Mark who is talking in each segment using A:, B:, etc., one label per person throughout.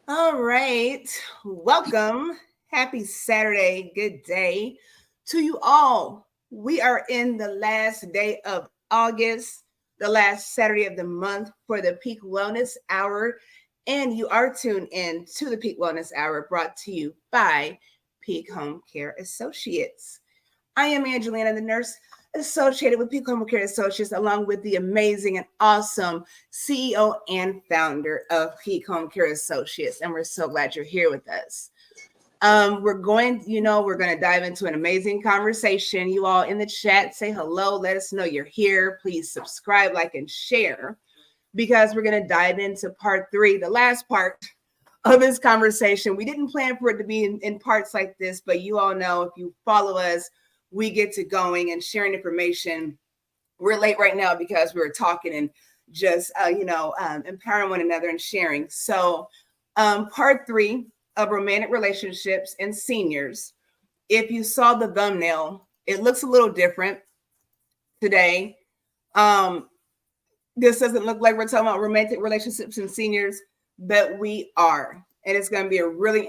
A: All right. Welcome. Happy Saturday. Good day to you all. We are in the last day of August, the last Saturday of the month for the Peak Wellness Hour. And you are tuned in to the Peak Wellness Hour brought to you by Peak Home Care Associates. I am Angelina, the nurse associated with Peak Home Care Associates, along with the amazing and awesome CEO and founder of Peak Home Care Associates. And we're so glad you're here with us. We're going to dive into an amazing conversation. You all in the chat, say hello. Let us know you're here. Please subscribe, like, and share because we're going to dive into part 3, the last part of this conversation. We didn't plan for it to be in parts like this, but you all know if you follow us, we get to going and sharing information. We're late right now because we were talking and just, empowering one another and sharing. So part 3 of romantic relationships and seniors. If you saw the thumbnail, it looks a little different today. This doesn't look like we're talking about romantic relationships and seniors, but we are. And it's going to be a really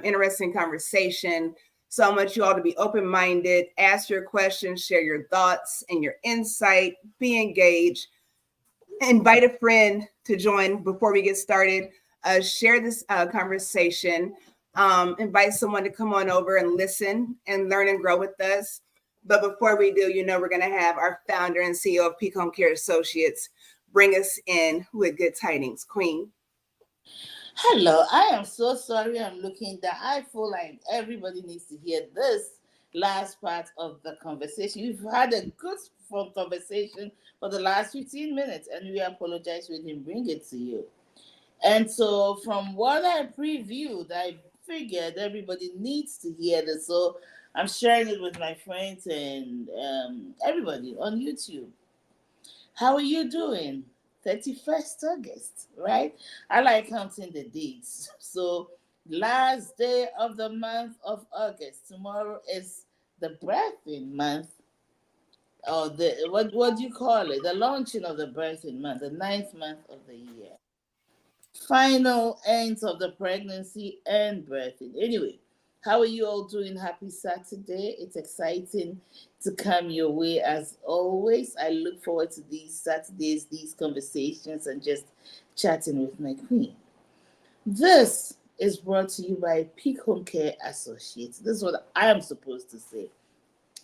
A: interesting conversation. So I want you all to be open-minded, ask your questions, share your thoughts and your insight, be engaged, invite a friend to join before we get started, share this conversation, invite someone to come on over and listen and learn and grow with us. But before we do, we're going to have our founder and CEO of Peak Home Care Associates bring us in with good tidings. Queen.
B: Hello, I am so sorry I'm looking that. I feel like everybody needs to hear this last part of the conversation. We've had a good fun conversation for the last 15 minutes, and we apologize we didn't bring it to you. And so, from what I previewed, I figured everybody needs to hear this. So, I'm sharing it with my friends and everybody on YouTube. How are you doing? 31st August, right? I like counting the dates. So, last day of the month of August. Tomorrow is the birthing month, or the what do you call it? The launching of the birthing month, the ninth month of the year. Final ends of the pregnancy and birthing. Anyway, how are you all doing? Happy Saturday. It's exciting to come your way as always. I look forward to these Saturdays, these conversations, and just chatting with my queen. This is brought to you by Peak Home Care Associates. This is what I am supposed to say.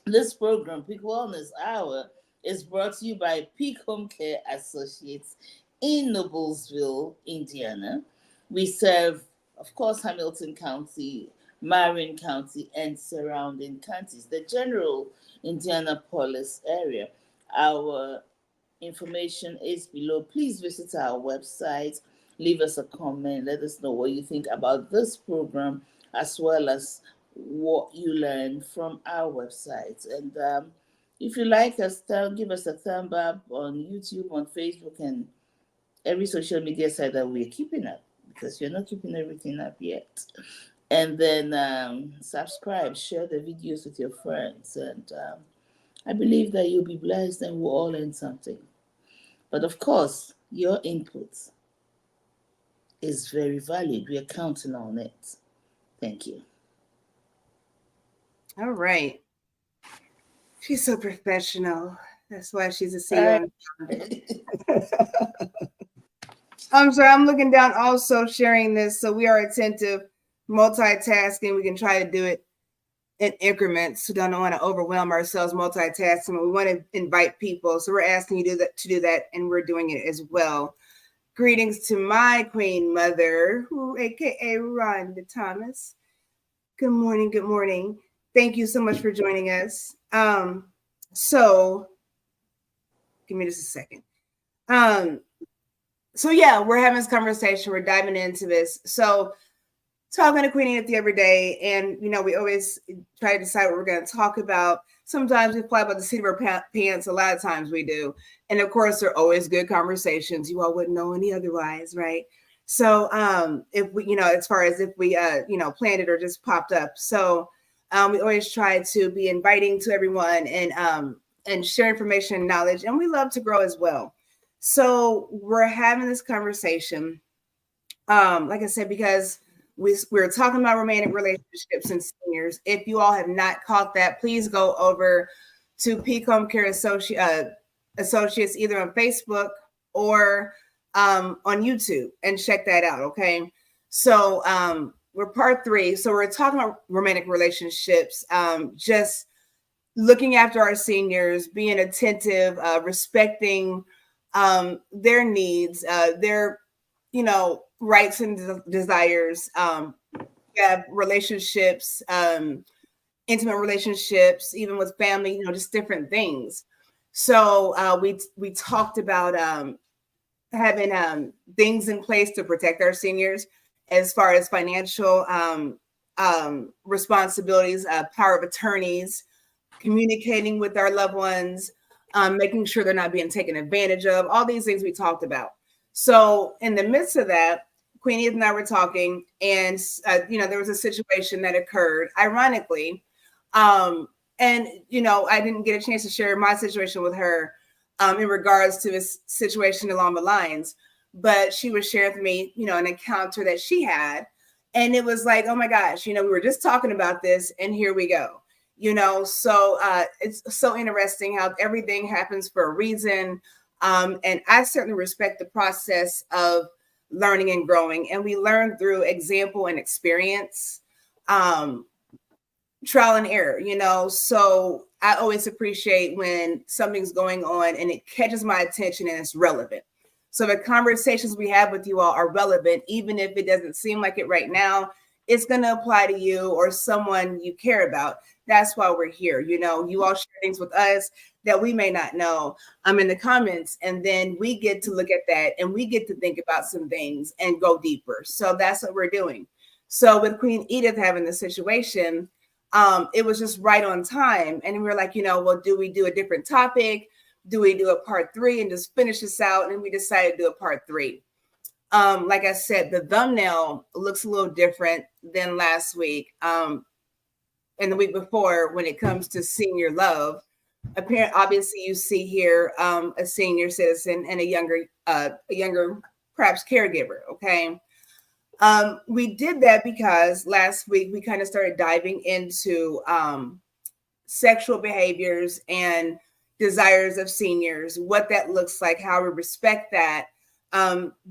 B: This program, Peak Wellness Hour, is brought to you by Peak Home Care Associates in Noblesville, Indiana. We serve, of course, Hamilton County, Marin County, and surrounding counties, the general Indianapolis area. Our information is below. Please visit our website, leave us a comment, let us know what you think about this program, as well as what you learn from our website. And if you like us, give us a thumb up on YouTube, on Facebook, and every social media site that we're keeping up, because you're not keeping everything up yet. And then subscribe, share the videos with your friends, and I believe that you'll be blessed and we'll all learn something. But of course, your input is very valued. We are counting on it. Thank you.
A: All right. She's so professional. That's why she's a CEO
B: Right.
A: and founder. I'm sorry, I'm looking down also sharing this. So we are attentive, multitasking. We can try to do it in increments. We don't want to overwhelm ourselves multitasking. We want to invite people. So we're asking you to do that, and we're doing it as well. Greetings to my queen mother, who aka Rhonda Thomas. Good morning, good morning. Thank you so much for joining us. So give me just a second. So yeah, we're having this conversation. We're diving into this. So talking to Queen Edith every day, and we always try to decide what we're going to talk about. Sometimes we fly by the seat of our pants. A lot of times we do, and of course, they're always good conversations. You all wouldn't know any otherwise, right? So if we, as far as if we, planned it or just popped up. So we always try to be inviting to everyone and share information and knowledge, and we love to grow as well. So we're having this conversation like I said, because we're talking about romantic relationships and seniors. If you all have not caught that, please go over to Peak Homecare Associates either on Facebook or on YouTube and check that out. Okay. So we're part 3. So we're talking about romantic relationships, just looking after our seniors, being attentive, respecting their needs, their, rights and desires. We have relationships, intimate relationships, even with family, just different things. So we talked about having things in place to protect our seniors as far as financial responsibilities, power of attorneys, communicating with our loved ones, making sure they're not being taken advantage of, all these things we talked about. So in the midst of that, Queen Edith and I were talking, and there was a situation that occurred, ironically, and I didn't get a chance to share my situation with her in regards to this situation along the lines, but she was sharing with me, an encounter that she had, and it was like, oh my gosh, we were just talking about this, and here we go. So it's so interesting how everything happens for a reason. And I certainly respect the process of learning and growing. And we learn through example and experience, trial and error, So I always appreciate when something's going on and it catches my attention and it's relevant. So the conversations we have with you all are relevant, even if it doesn't seem like it right now. It's going to apply to you or someone you care about. That's why we're here. You all share things with us that we may not know in the comments. And then we get to look at that and we get to think about some things and go deeper. So that's what we're doing. So with Queen Edith having the situation, it was just right on time. And we were like, well, do we do a different topic? Do we do a part 3 and just finish this out? And we decided to do a part 3. Like I said, the thumbnail looks a little different than last week and the week before when it comes to senior love. Apparently, obviously, you see here a senior citizen and a younger, perhaps caregiver. Okay, we did that because last week we kind of started diving into sexual behaviors and desires of seniors, what that looks like, how we respect that.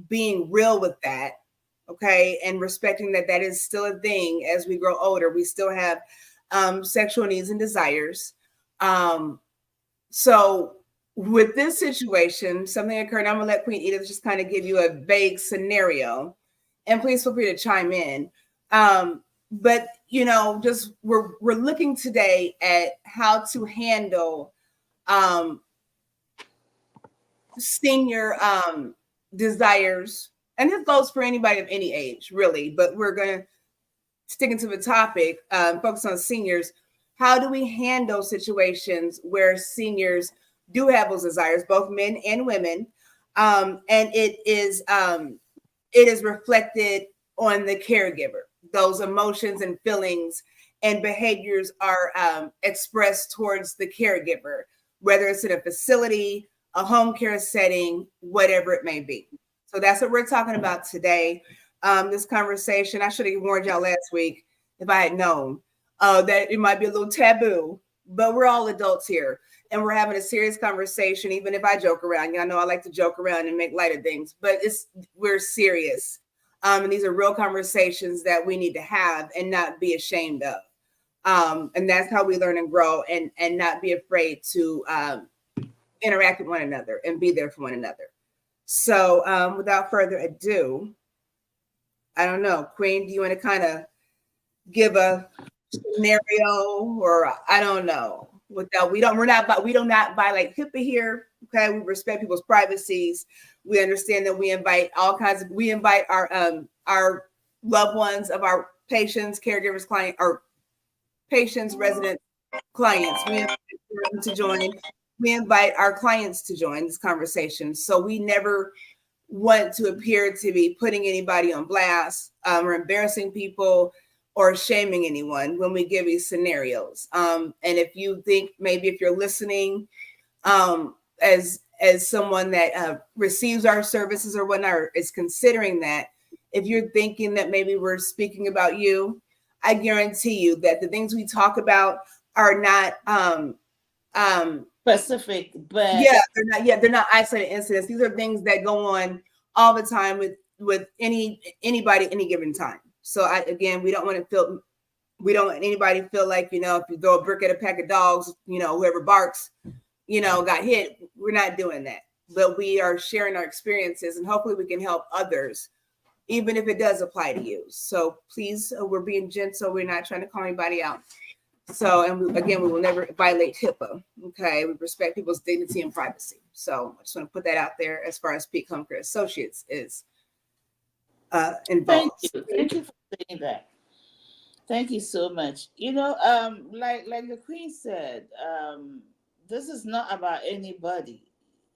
A: Being real with that, okay, and respecting that is still a thing as we grow older. We still have sexual needs and desires. So with this situation, something occurred. I'm gonna let Queen Edith just kind of give you a vague scenario, and please feel free to chime in. But just we're looking today at how to handle senior desires, and this goes for anybody of any age, really. But we're gonna stick into the topic, focus on seniors. How do we handle situations where seniors do have those desires, both men and women, and it is reflected on the caregiver? Those emotions and feelings and behaviors are expressed towards the caregiver, whether it's in a facility, a home care setting, whatever it may be. So that's what we're talking about today. This conversation, I should have warned y'all last week if I had known that it might be a little taboo, but we're all adults here and we're having a serious conversation. Even if I joke around, y'all know I like to joke around and make light of things, but we're serious. And these are real conversations that we need to have and not be ashamed of. And that's how we learn and grow, and not be afraid to interact with one another and be there for one another. So without further ado, I don't know, Queen, do you want to kind of give a scenario, or I don't know? We do not buy like HIPAA here. Okay, we respect people's privacies. We understand that we invite our loved ones of our patients, caregivers, patients, residents, clients. We invite them to join. We invite our clients to join this conversation. So we never want to appear to be putting anybody on blast or embarrassing people or shaming anyone when we give these scenarios. And if you think maybe if you're listening as someone that receives our services or whatnot, or is considering that, if you're thinking that maybe we're speaking about you, I guarantee you that the things we talk about are not
B: specific, but
A: they're not isolated incidents. These are things that go on all the time with anybody any given time. So we don't want anybody to feel like, if you throw a brick at a pack of dogs, whoever barks, got hit. We're not doing that. But we are sharing our experiences, and hopefully we can help others, even if it does apply to you. So please, we're being gentle. We're not trying to call anybody out. So, and we will never violate HIPAA. Okay. We respect people's dignity and privacy. So I just want to put that out there as far as Peak Homecare Associates is involved.
B: Thank you for saying that. Thank you so much. Like the Queen said, this is not about anybody.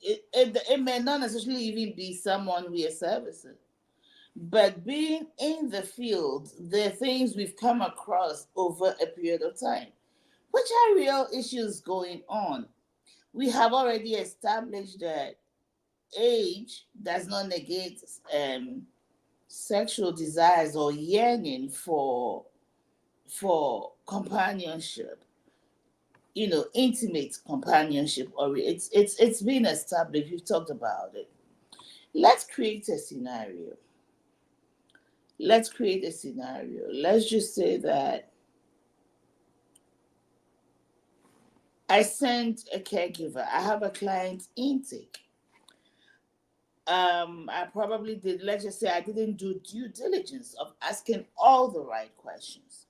B: It may not necessarily even be someone we are servicing. But being in the field, there are things we've come across over a period of time, which are real issues going on. We have already established that age does not negate sexual desires or yearning for companionship, intimate companionship, or it's been established. We've talked about it. Let's create a scenario. Let's just say that I sent a caregiver. I have a client intake. I probably did, let's just say I didn't do due diligence of asking all the right questions.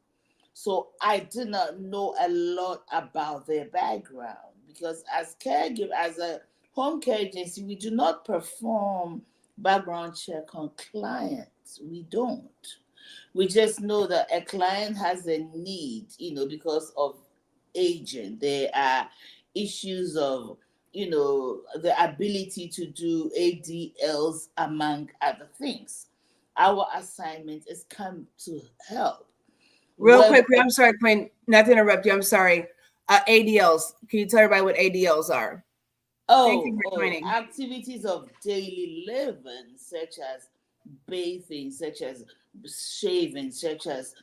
B: So I did not know a lot about their background, because as a home care agency, we do not perform background check on clients. We don't. We just know that a client has a need, because of aging. There are issues of, the ability to do ADLs, among other things. Our assignment is come to help.
A: Real quick, I'm sorry, Queen, not to interrupt you. I'm sorry. ADLs. Can you tell everybody what ADLs are?
B: Thank you for joining. Activities of daily living, such as bathing, such as shaving, such as,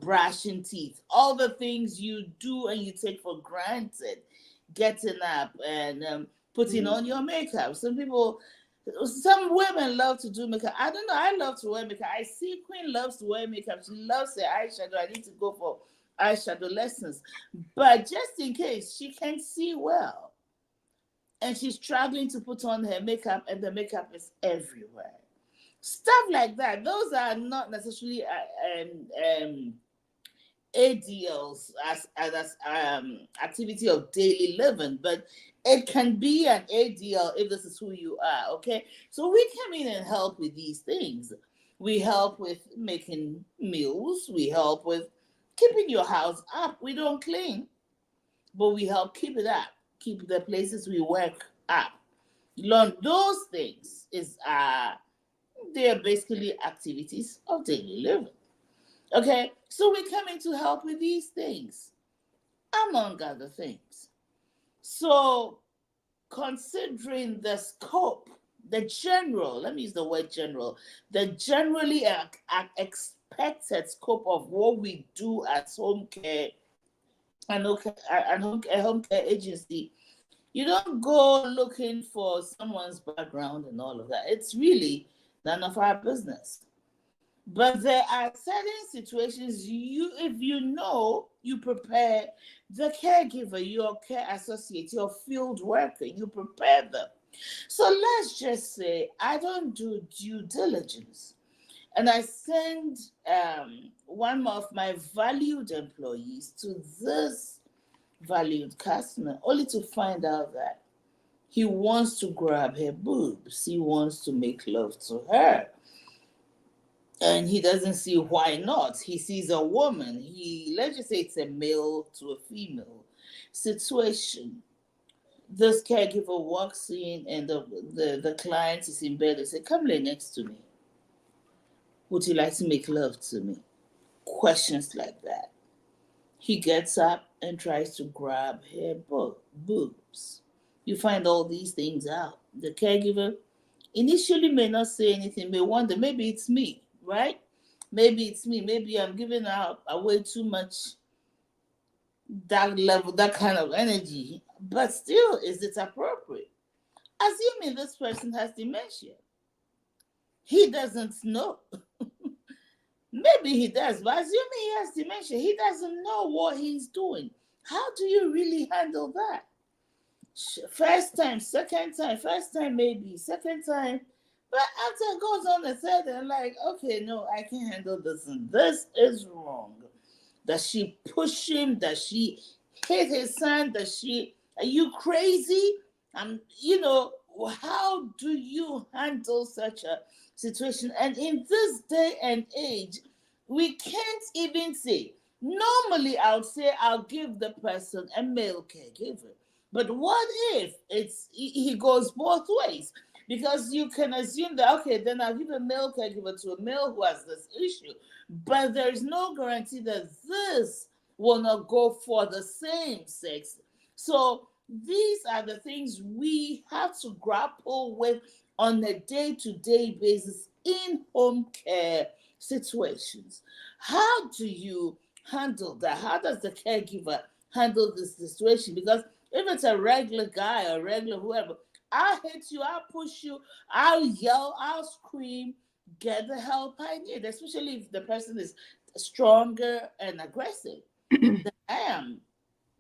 B: brushing teeth, all the things you do and you take for granted, getting up and putting on your makeup. Some women love to do makeup. I don't know. I love to wear makeup. I see Queen loves to wear makeup. She loves the eyeshadow. I need to go for eyeshadow lessons. But just in case, she can't see well, and she's struggling to put on her makeup, and the makeup is everywhere. Stuff like that. Those are not necessarily ADLs as activity of daily living, but it can be an ADL if this is who you are. Okay, so we come in and help with these things. We help with making meals. We help with keeping your house up. We don't clean, but we help keep it up. Keep the places we work up. Learn those things they are basically activities of daily living. Okay, so we come in to help with these things, among other things. So considering the scope, the general, let me use the word general, the generally expected scope of what we do as home care and a home care agency, you don't go looking for someone's background and all of that. It's really none of our business. But there are certain situations if you prepare the caregiver, your care associate, your field worker, you prepare them. So let's just say I don't do due diligence, and I send one of my valued employees to this valued customer, only to find out that he wants to grab her boobs. He wants to make love to her. And he doesn't see why not. He sees a woman. Let's just say it's a male to a female situation. This caregiver walks in and the client is in bed. They say, "Come lay next to me. Would you like to make love to me?" Questions like that. He gets up and tries to grab her boobs. You find all these things out. The caregiver initially may not say anything, may wonder, maybe it's me, right? Maybe it's me. Maybe I'm giving out away too much that level, that kind of energy. But still, is it appropriate? Assuming this person has dementia, he doesn't know. Maybe he does, but assuming he has dementia, he doesn't know what he's doing. How do you really handle that? First time, second time, first time maybe, second time. But after it goes on the third, I'm like, okay, no, I can handle this, and this is wrong. Does she push him? Does she hit his son? Are you crazy? How do you handle such a situation? And in this day and age, we can't even say. Normally, I would say I'll give the person a male caregiver. But what if he goes both ways? Because you can assume that, okay, then I'll give a male caregiver to a male who has this issue. But there's no guarantee that this will not go for the same sex. So these are the things we have to grapple with on a day-to-day basis in home care situations. How do you handle that? How does the caregiver handle this situation? Because if it's a regular guy or regular whoever, I'll hit you, I'll push you, I'll yell, I'll scream, get the help I need, especially if the person is stronger and aggressive than I am.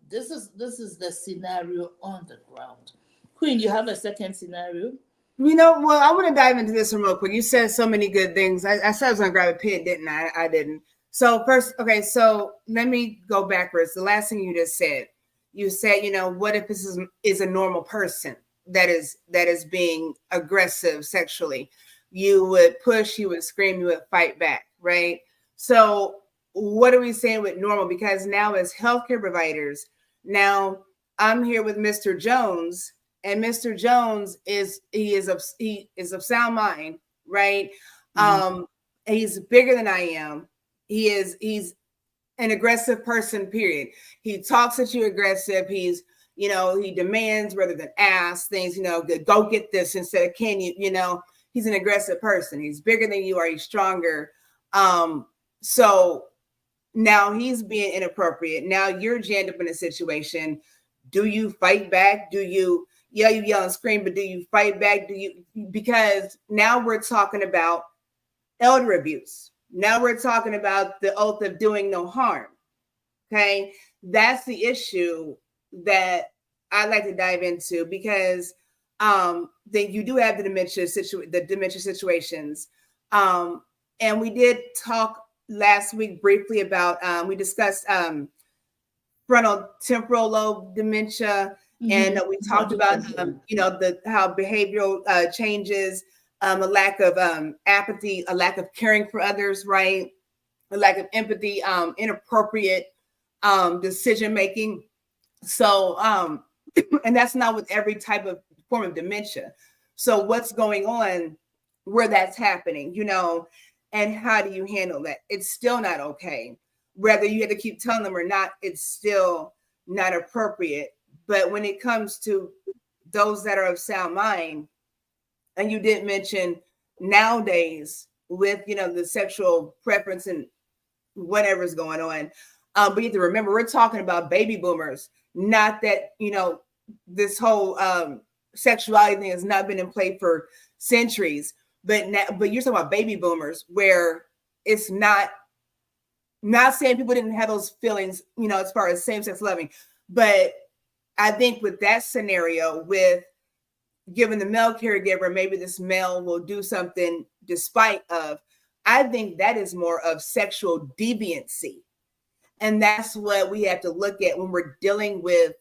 B: This is the scenario on the ground. Queen, you have a second scenario?
A: Well, I want to dive into this one real quick. You said so many good things. I said I was going to grab a pen, didn't I? I didn't. So first, okay, so let me go backwards. The last thing you just said, you said, what if this is a normal person that is being aggressive sexually? You would push, you would scream, you would fight back, right? So what are we saying with normal? Because now as healthcare providers, now I'm here with Mr. Jones, and Mr. Jones is of sound mind, right? Mm-hmm. He's bigger than I am. He's an aggressive person, period. He talks at you aggressive. He demands rather than ask things, go get this instead of can you, he's an aggressive person. He's bigger than you are. He's stronger. So now he's being inappropriate. Now you're jammed up in a situation. Do you fight back? Do you yell and scream, but do you fight back? Because now we're talking about elder abuse. Now we're talking about the oath of doing no harm. Okay. That's the issue that I'd like to dive into, because then you do have the dementia situations. And we did talk last week briefly about, we discussed frontal temporal lobe dementia. Mm-hmm. And we talked about, how behavioral changes, a lack of apathy, a lack of caring for others, right? A lack of empathy, inappropriate decision-making. So, and that's not with every type of form of dementia. So what's going on where that's happening, and how do you handle that? It's still not okay. Whether you have to keep telling them or not, it's still not appropriate. But when it comes to those that are of sound mind, and you did mention nowadays with, the sexual preference and whatever's going on, but you have to remember, we're talking about baby boomers, not that, this whole sexuality thing has not been in play for centuries, but you're talking about baby boomers, where it's not saying people didn't have those feelings, as far as same-sex loving. But I think with that scenario, with giving the male caregiver, maybe this male will do something despite of, I think that is more of sexual deviancy. And that's what we have to look at when we're dealing with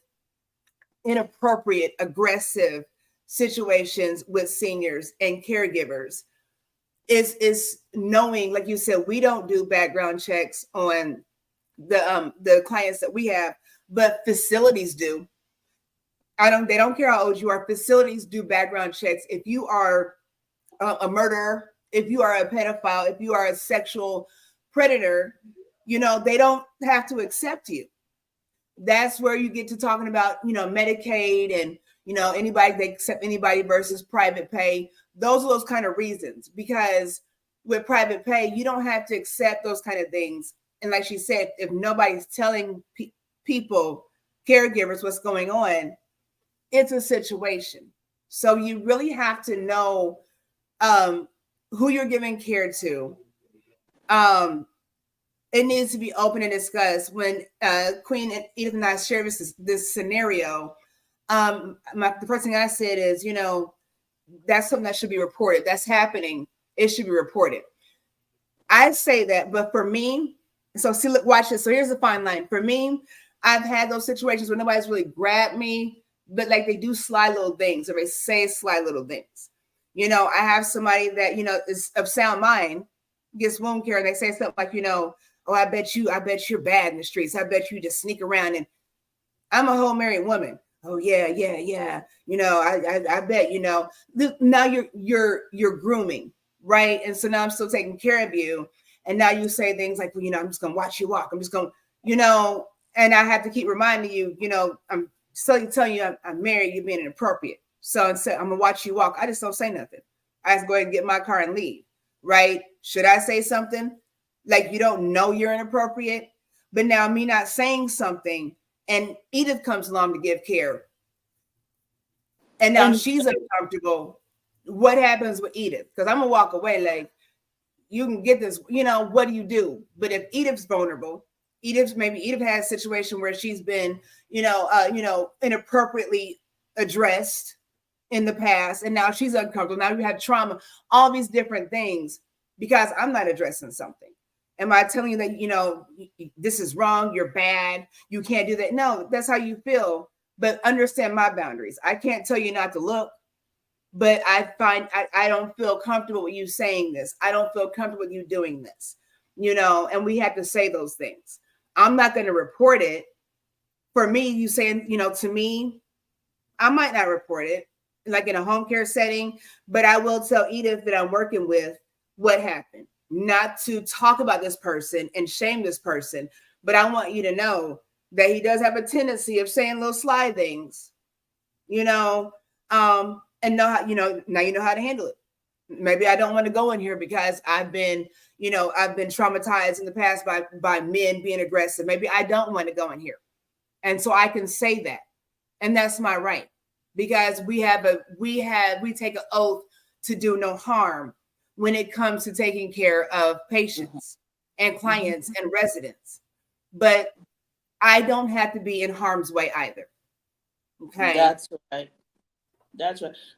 A: inappropriate, aggressive situations with seniors and caregivers, is knowing, like you said, we don't do background checks on the clients that we have, but facilities do. They don't care how old you are. Facilities do background checks. If you are a murderer, if you are a pedophile, if you are a sexual predator, they don't have to accept you. That's where you get to talking about, Medicaid and, anybody, they accept anybody versus private pay. Those are those kind of reasons, because with private pay, you don't have to accept those kind of things. And like she said, if nobody's telling people, caregivers, what's going on, it's a situation. So you really have to know who you're giving care to. It needs to be open and discussed. When Queen and Edith and I share this scenario, the first thing I said is, that's something that should be reported. That's happening. It should be reported. I say that, but for me, so see, look, watch this. So here's the fine line. For me, I've had those situations where nobody's really grabbed me, but like they do sly little things, or they say sly little things. I have somebody that, is of sound mind, gets wound care, and they say something like, oh, I bet you're bad in the streets. I bet you just sneak around, and I'm a whole married woman. Oh yeah. I bet, now you're grooming, right? And so now I'm still taking care of you. And now you say things like, well, I'm just going to watch you walk. I'm just going to, and I have to keep reminding you, I'm still telling you I'm married, you're being inappropriate. So instead, I'm going to watch you walk. I just don't say nothing. I just go ahead and get my car and leave, right? Should I say something? Like, you don't know you're inappropriate, but now me not saying something, and Edith comes along to give care, and now she's uncomfortable. What happens with Edith? Because I'm gonna walk away like, you can get this, what do you do? But if Edith's vulnerable, Edith has a situation where she's been, inappropriately addressed in the past, and now she's uncomfortable. Now you have trauma, all these different things, because I'm not addressing something. Am I telling you that, this is wrong, you're bad, you can't do that? No, that's how you feel. But understand my boundaries. I can't tell you not to look, but I don't feel comfortable with you saying this. I don't feel comfortable with you doing this, and we have to say those things. I'm not going to report it. For me, you saying, to me, I might not report it, like in a home care setting, but I will tell Edith that I'm working with what happened. Not to talk about this person and shame this person, but I want you to know that he does have a tendency of saying little sly things, and know how, now you know how to handle it. Maybe I don't want to go in here because I've been traumatized in the past by men being aggressive. Maybe I don't want to go in here. And so I can say that. And that's my right, because we take an oath to do no harm when it comes to taking care of patients and clients and residents. But I don't have to be in harm's way either. Okay.
B: That's right.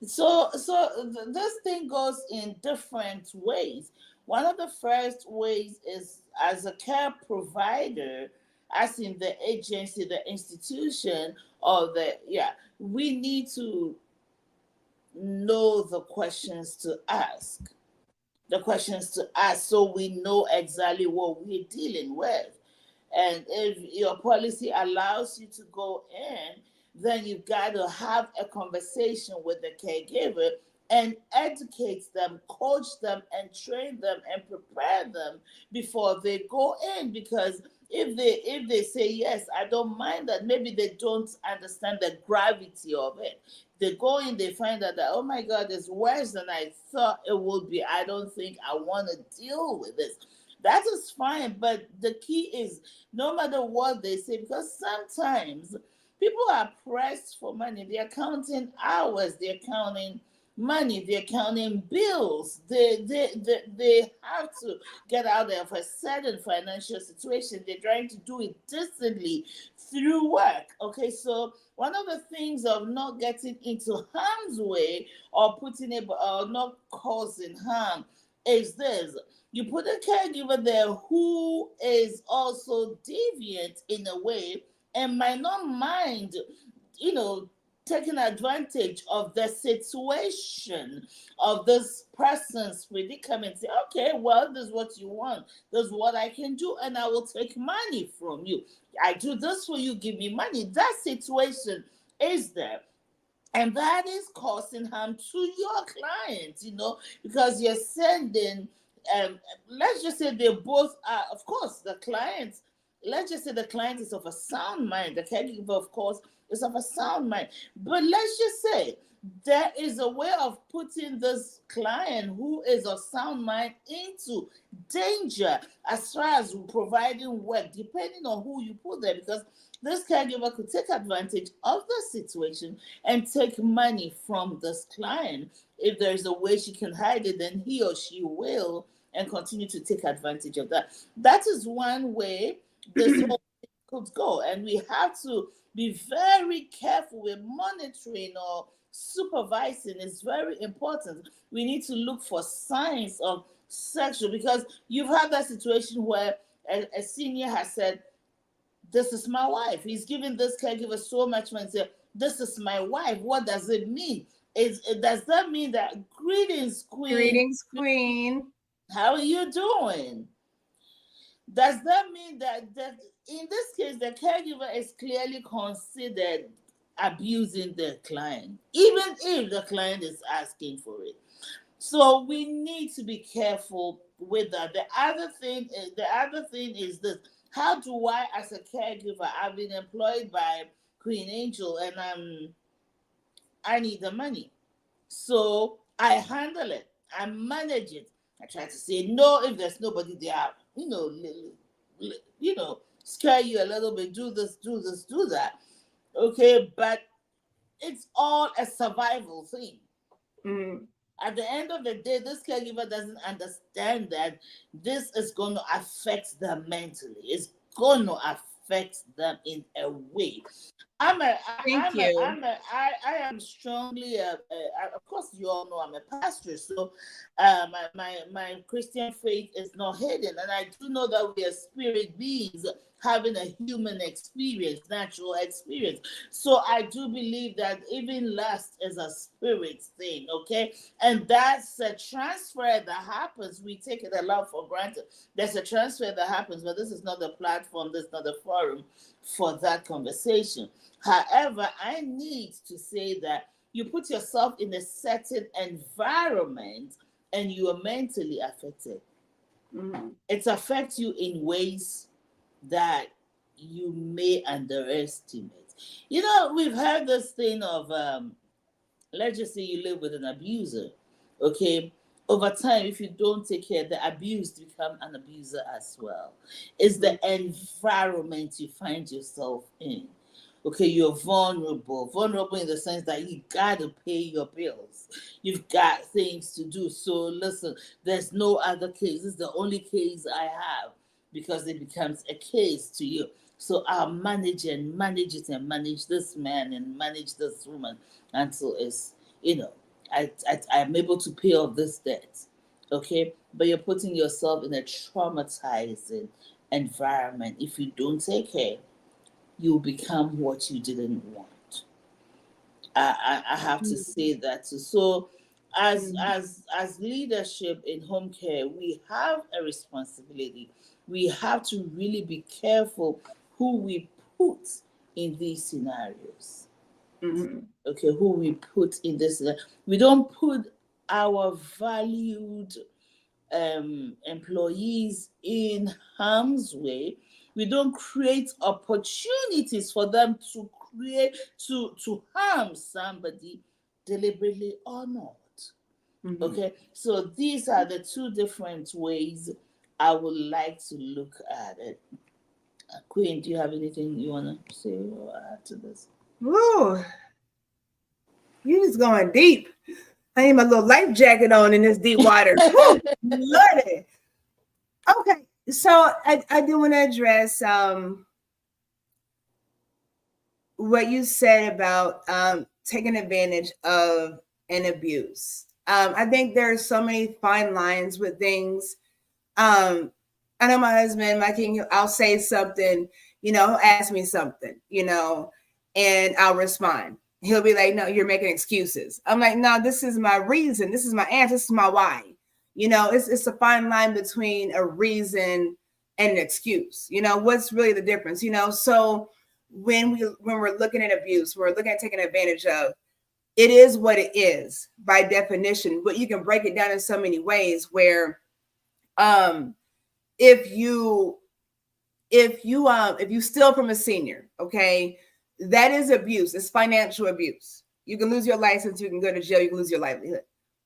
B: So this thing goes in different ways. One of the first ways is as a care provider, as in the agency, the institution, we need to know the questions to ask. So we know exactly what we're dealing with. And if your policy allows you to go in, then you've got to have a conversation with the caregiver and educate them, coach them, and train them and prepare them before they go in. Because if they say yes, I don't mind that, maybe they don't understand the gravity of it. They go in, they find out that, oh my God, it's worse than I thought it would be. I don't think I want to deal with this. That is fine, but the key is no matter what they say, because sometimes people are pressed for money. They're counting hours, they're counting money, they're counting bills. They have to get out of a certain financial situation. They're trying to do it decently through work. Okay, so one of the things of not getting into harm's way or not causing harm is this. You put a caregiver there who is also deviant in a way and might not mind, taking advantage of the situation of this person's predicament. Say, okay, well, this is what you want. This is what I can do, and I will take money from you. I do this for you, give me money. That situation is there. And that is causing harm to your client, because you're sending, let's just say they both are, of course, the client, let's just say the client is of a sound mind. The caregiver, of course, is of a sound mind. But let's just say there is a way of putting this client who is of sound mind into danger as far as providing work, depending on who you put there, because this caregiver could take advantage of the situation and take money from this client. If there's a way she can hide it, then he or she will, and continue to take advantage of that. That is one way this whole thing could go. And we have to be very careful with monitoring or supervising. Is very important. We need to look for signs of sexual, because you've had that situation where a senior has said, this is my wife. He's giving this caregiver so much money. Say, this is my wife. What does it mean? Does that mean that greetings, queen?
A: Greetings, queen.
B: How are you doing? Does that mean that in this case the caregiver is clearly considered abusing the client, even if the client is asking for it? So we need to be careful with that. The other thing is this: how do I, as a caregiver, I've been employed by Queen Angel, and I need the money, so I handle it, I manage it. I try to say no if there's nobody there. Scare you a little bit. Do this, do this, do that. Okay, but it's all a survival thing.
A: Mm.
B: At the end of the day, this caregiver doesn't understand that this is going to affect them mentally. It's going to affect them in a way. I am strongly, of course, you all know I'm a pastor, so my Christian faith is not hidden, and I do know that we are spirit beings having a human experience, natural experience. So I do believe that even lust is a spirit thing, okay? And that's a transfer that happens. We take it a lot for granted. There's a transfer that happens, but this is not the platform, this is not the forum for that conversation. However, I need to say that you put yourself in a certain environment and you are mentally affected.
A: Mm-hmm.
B: It affects you in ways that you may underestimate. We've heard this thing of, let's just say you live with an abuser, okay? Over time, if you don't take care, the abused become an abuser as well. It's the environment you find yourself in. Okay, you're vulnerable in the sense that you gotta pay your bills. You've got things to do. So listen, there's no other case. This is the only case I have, because it becomes a case to you. So I'll manage it and manage this man and manage this woman until I'm able to pay off this debt. Okay, but you're putting yourself in a traumatizing environment. If you don't take care, you become what you didn't want. I have to say that too. So as leadership in home care, we have a responsibility. We have to really be careful who we put in these scenarios.
A: Mm-hmm.
B: Okay, who we put in this. We don't put our valued employees in harm's way. We don't create opportunities for them to harm somebody, deliberately or not.
A: Mm-hmm.
B: Okay, so these are the two different ways I would like to look at it. Queen, do you have anything you want to say or add to this?
A: Woo. You just going deep. I need my little life jacket on in this deep water. Lordy. Okay, so I do want to address what you said about taking advantage of an abuse. I think there are so many fine lines with things. I know my husband, my king, I'll say something, he'll ask me something, and I'll respond. He'll be like, no, you're making excuses. I'm like, no, this is my reason. This is my answer. This is my why. It's a fine line between a reason and an excuse. What's really the difference? So when we're looking at abuse, we're looking at taking advantage of, it is what it is by definition, but you can break it down in so many ways where if you steal from a senior, okay, that is abuse. It's financial abuse. You can lose your license. You can go to jail. You can lose your livelihood.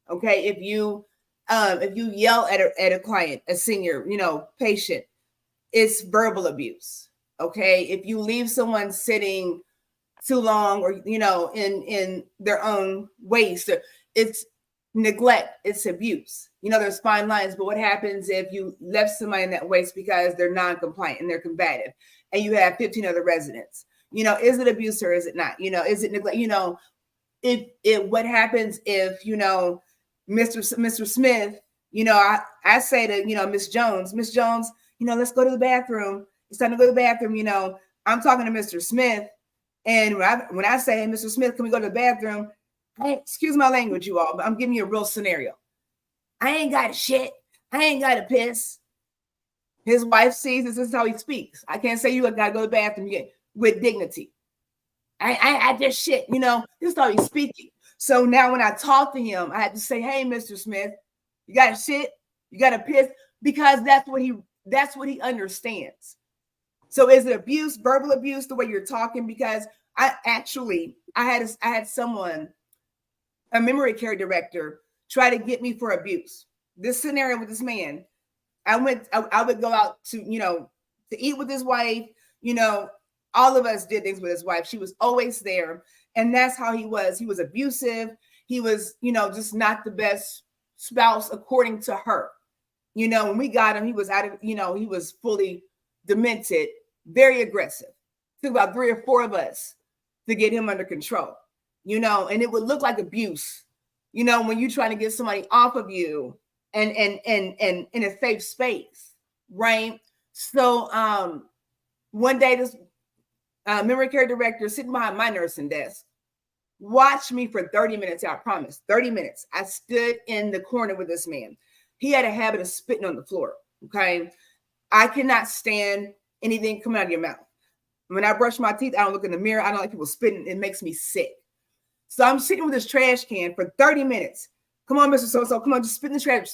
A: Okay. If you yell at a client, a senior, patient, it's verbal abuse. Okay. If you leave someone sitting too long or, in their own waste, it's neglect, it's abuse. There's fine lines, but what happens if you left somebody in that waste because they're non-compliant and they're combative and you have 15 other residents? Is it abuse or is it not? Is it neglect? What happens if, Mr. Smith, I say to, Miss Jones, let's go to the bathroom. It's time to go to the bathroom. I'm talking to Mr. Smith. And when I say, hey, Mr. Smith, can we go to the bathroom? Excuse my language, you all, but I'm giving you a real scenario. I ain't got a shit. I ain't got a piss. His wife sees this is how he speaks. I can't say you got to go to the bathroom with dignity. I just shit, this is how he's speaking. So now when I talk to him, I had to say, hey, Mr. Smith, you got a shit? You got a piss? Because that's what he understands. So is it abuse, verbal abuse, the way you're talking? Because I had someone, a memory care director, try to get me for abuse. This scenario with this man, I would go out to eat with his wife. All of us did things with his wife. She was always there. And that's how he was. He was abusive. He was, just not the best spouse according to her. When we got him, he was he was fully demented, very aggressive. It took about 3 or 4 of us to get him under control, and it would look like abuse, when you're trying to get somebody off of you and in a safe space, right? So one day this memory care director sitting behind my nursing desk watched me for 30 minutes. I promise, 30 minutes. I stood in the corner with this man. He had a habit of spitting on the floor. Okay. I cannot stand anything coming out of your mouth. When I brush my teeth, I don't look in the mirror. I don't like people spitting. It makes me sick. So I'm sitting with this trash can for 30 minutes. Come on, Mr. So-so. Come on, just spit in the trash.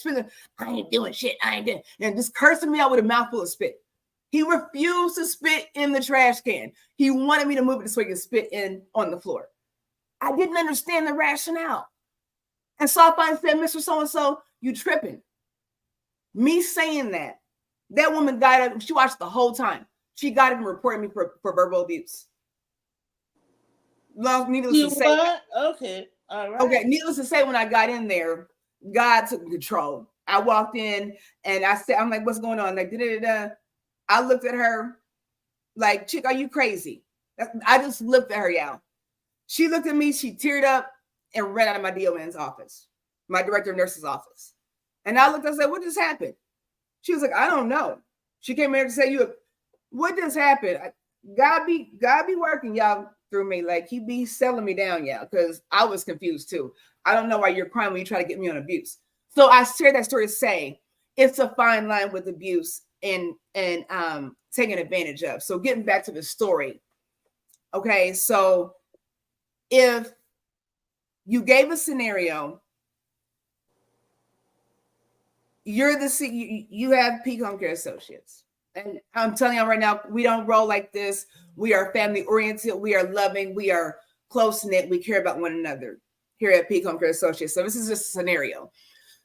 A: I ain't doing shit. I ain't doing. And just cursing me out with a mouthful of spit. He refused to spit in the trash can. He wanted me to move it so he could spit on the floor. I didn't understand the rationale. And so I finally said, Mr. So-and-so, you tripping. Me saying that woman got up, she watched the whole time. She got it and reported me for verbal abuse. Needless to say.
B: Okay. All right.
A: Okay. Needless to say, when I got in there, God took control. I walked in and I'm like, what's going on? Like, da-da-da-da. I looked at her like, chick, are you crazy? I just looked at her, y'all. She looked at me, she teared up and ran out of my DON's office, my director of nurse's office. And I looked, I said, what just happened? She was like, I don't know. She came here to say, what just happened? God be working y'all through me. Like he be selling me down, y'all, because I was confused too. I don't know why you're crying when you try to get me on abuse. So I shared that story to say it's a fine line with abuse and taking advantage of. So getting back to the story. Okay, so if you gave a scenario, you have Peak Homecare Associates. And I'm telling you right now, we don't roll like this. We are family oriented. We are loving. We are close knit. We care about one another here at Peak Homecare Associates. So this is just a scenario.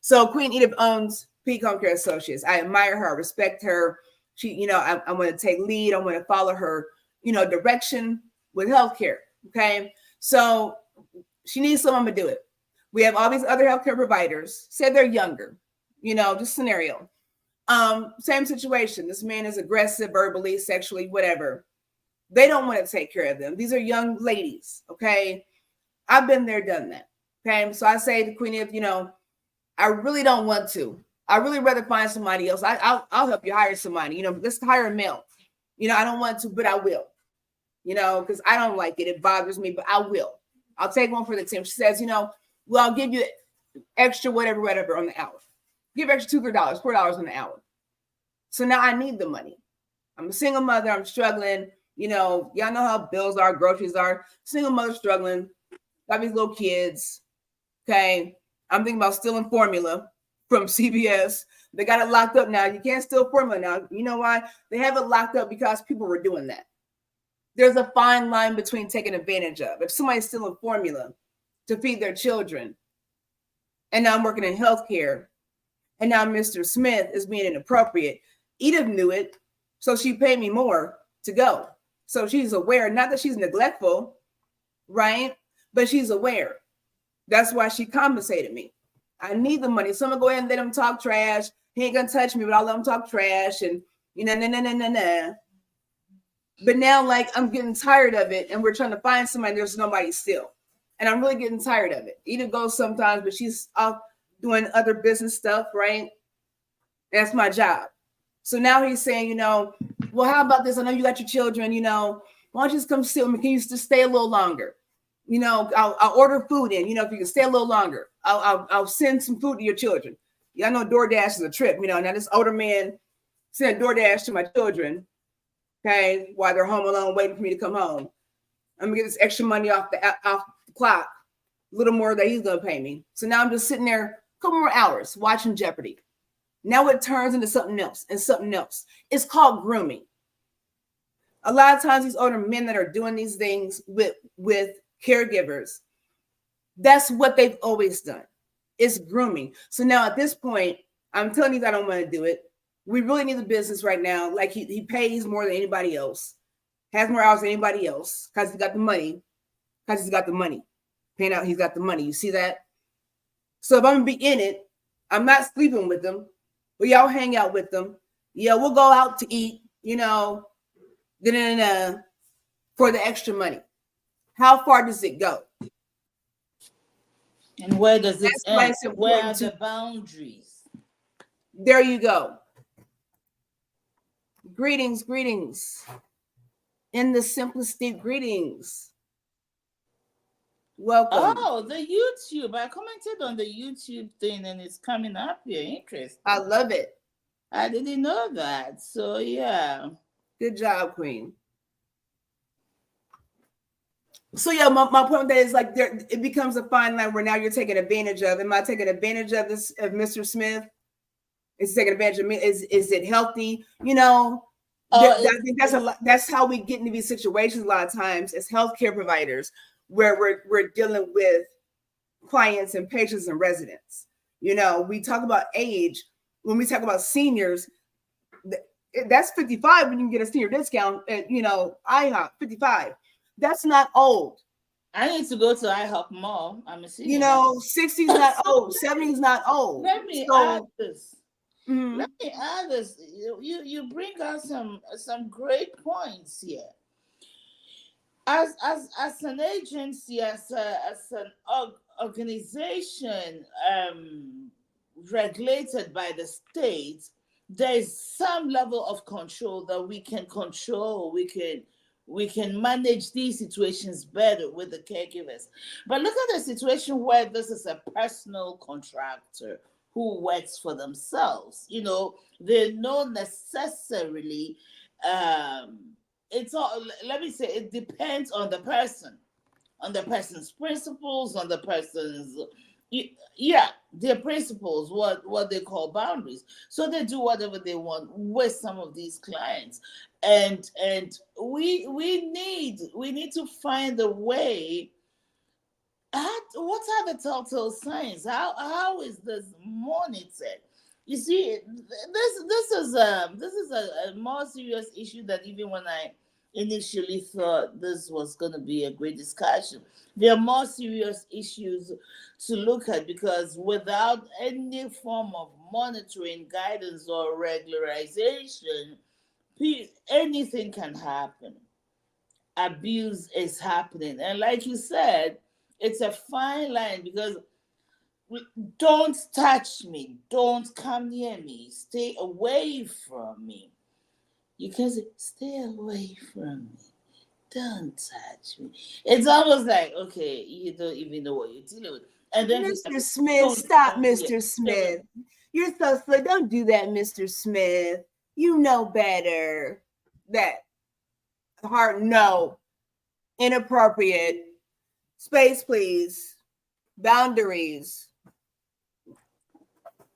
A: So Queen Edith owns Peak Homecare Associates. I admire her. I respect her. She, I want to take lead. I want to follow her, direction with healthcare. Okay. So she needs someone to do it. We have all these other healthcare providers. Say they're younger, just scenario. Same situation. This man is aggressive, verbally, sexually, whatever. They don't want to take care of them. These are young ladies. Okay. I've been there, done that. Okay. So I say to Queen Edith, I really don't want to. I really rather find somebody else. I'll help you hire somebody, let's hire a male. I don't want to, but I will, because I don't like it. It bothers me, but I will. I'll take one for the team. She says, well, I'll give you extra whatever on the hour. Give extra $2, $3, $4 on the hour. So now I need the money. I'm a single mother. I'm struggling. Y'all know how bills are, groceries are. Single mother struggling. Got these little kids. Okay. I'm thinking about stealing formula from CVS. They got it locked up now. You can't steal formula now. You know why? They have it locked up because people were doing that. There's a fine line between taking advantage of. If somebody's stealing formula, to feed their children. And now I'm working in healthcare. And now Mr. Smith is being inappropriate. Edith knew it, so she paid me more to go. So she's aware, not that she's neglectful, right? But she's aware. That's why she compensated me. I need the money. So I'm gonna go ahead and let him talk trash. He ain't gonna touch me, but I'll let him talk trash and nah. But now, like, I'm getting tired of it, and we're trying to find somebody. There's nobody still, and I'm really getting tired of it. Edith goes sometimes, but she's off doing other business stuff, right? That's my job. So now he's saying, well, how about this? I know you got your children, why don't you just come sit with me? Can you just stay a little longer? I'll order food in, if you can stay a little longer, I'll send some food to your children. Yeah, I know DoorDash is a trip, now this older man sent DoorDash to my children, okay, while they're home alone waiting for me to come home. I'm gonna get this extra money off the clock, a little more that he's gonna pay me. So now I'm just sitting there a couple more hours watching Jeopardy. Now it turns into something else and something else. It's called grooming. A lot of times these older men that are doing these things with caregivers, that's what they've always done. It's grooming. So now at this point, I'm telling you that I don't want to do it. We really need the business right now. Like he pays more than anybody else, has more hours than anybody else because he's got the money. Because he's got the money. Paying out, he's got the money. You see that? So if I'm gonna be in it, I'm not sleeping with them. But y'all hang out with them. Yeah, we'll go out to eat, for the extra money. How far does it go?
B: And where does it end? Where are the boundaries?
A: There you go. Greetings. In the simplicity, greetings. Welcome.
B: Oh, the YouTube. I commented on the YouTube thing and it's coming up here. Interesting.
A: I love it.
B: I didn't know that. So, yeah.
A: Good job, Queen. So, yeah, my point with that is like it becomes a fine line where now you're taking advantage of. Am I taking advantage of this, of Mr. Smith? Is he taking advantage of me? Is it healthy? I think that's how we get into these situations a lot of times as healthcare providers, where we're dealing with clients and patients and residents. We talk about age. When we talk about seniors, that's 55 when you can get a senior discount at, IHOP, 55. That's not old.
B: I need to go to IHOP more. I'm a senior.
A: 60's not old. 70's not old.
B: Let me add this. Mm-hmm. Let me add this. You bring out some great points here. As an agency, as an organization regulated by the state, there is some level of control that we can control. We can manage these situations better with the caregivers. But look at the situation where this is a personal contractor who works for themselves. They know necessarily. It's all. Let me say, it depends on the person, on the person's principles, on the person's, their principles, what they call boundaries. So they do whatever they want with some of these clients, and we need to find a way. What are the telltale signs? How is this monitored? You see, this is a more serious issue than even when I initially thought this was going to be a great discussion. There are more serious issues to look at because without any form of monitoring, guidance, or regularization, anything can happen. Abuse is happening. And like you said, it's a fine line because don't touch me. Don't come near me. Stay away from me. You can say, stay away from me. Don't touch me. It's almost like, okay, you don't even know what you're dealing with. And then
A: Mr. Smith, stop, Mr. Smith. You're so slow. Don't do that, Mr. Smith. You know better. That heart, no. Inappropriate. Space, please. Boundaries.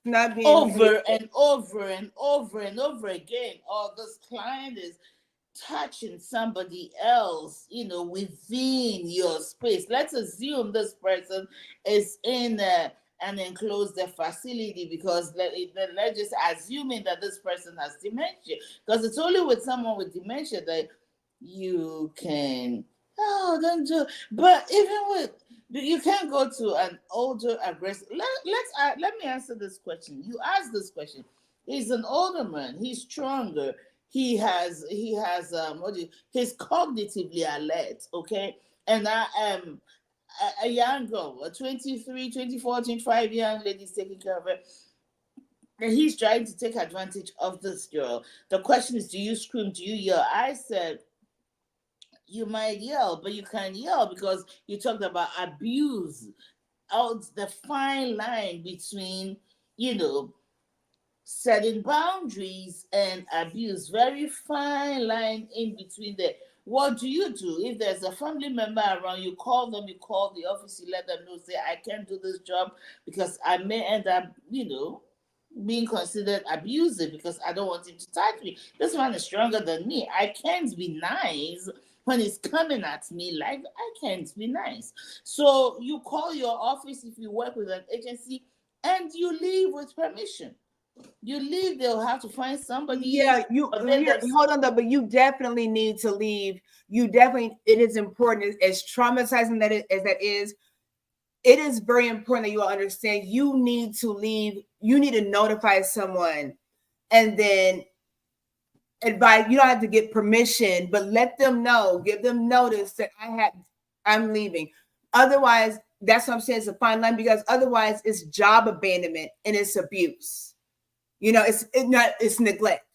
A: Not being
B: over and over and over and over again. This client is touching somebody else, within your space. Let's assume this person is in an enclosed facility, because let's just assuming that this person has dementia, because it's only with someone with dementia that you can, oh, don't do. But even with, you can't go to an older aggressive. Let me answer this question. You asked this question. He's an older man. He's stronger. He's cognitively alert. Okay, and I am a young girl, a 23, 24, 25 young lady is taking care of her. And he's trying to take advantage of this girl. The question is, do you scream? Do you yell? I said, you might yell, but you can't yell because you talked about abuse. Out the fine line between, setting boundaries and abuse. Very fine line in between there. What do you do if there's a family member around? You call them, you call the office, you let them know, say, I can't do this job because I may end up, being considered abusive because I don't want him to touch me. This man is stronger than me. I can't be nice when he's coming at me. Like, I can't be nice. So you call your office if you work with an agency, and you leave with permission. You leave, they'll have to find somebody.
A: Yeah, hold on though, but you definitely need to leave. It is important, as traumatizing as that is. It is very important that you all understand you need to leave. You need to notify someone and then advise. You don't have to get permission, but let them know, give them notice that I'm leaving. Otherwise, that's what I'm saying, it's a fine line, because otherwise it's job abandonment and it's abuse. It's neglect.